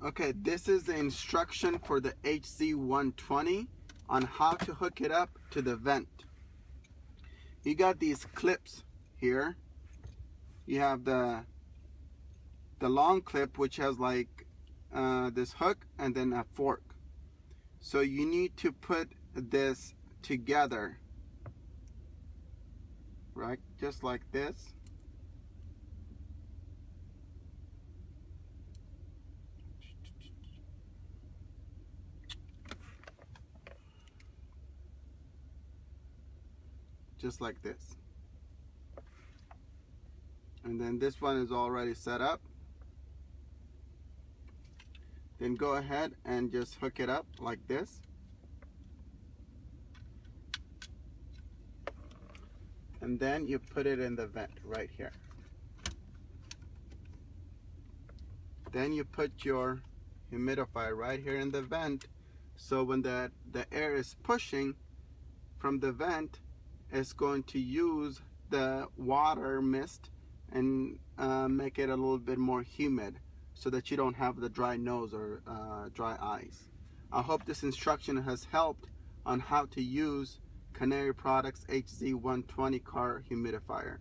Okay, this is the instruction for the HZ120 on how to hook it up to the vent. You got these clips here. You have the long clip, which has like this hook and then a fork. So you need to put this together, right? Just like this. Just like this. And then this one is already set up. Then go ahead and just hook it up like this. And then you put it in the vent right here. Then you put your humidifier right here in the vent, so when the air is pushing from the vent, it's going to use the water mist and make it a little bit more humid, so that you don't have the dry nose or dry eyes. I hope this instruction has helped on how to use Canary Products HZ120 car humidifier.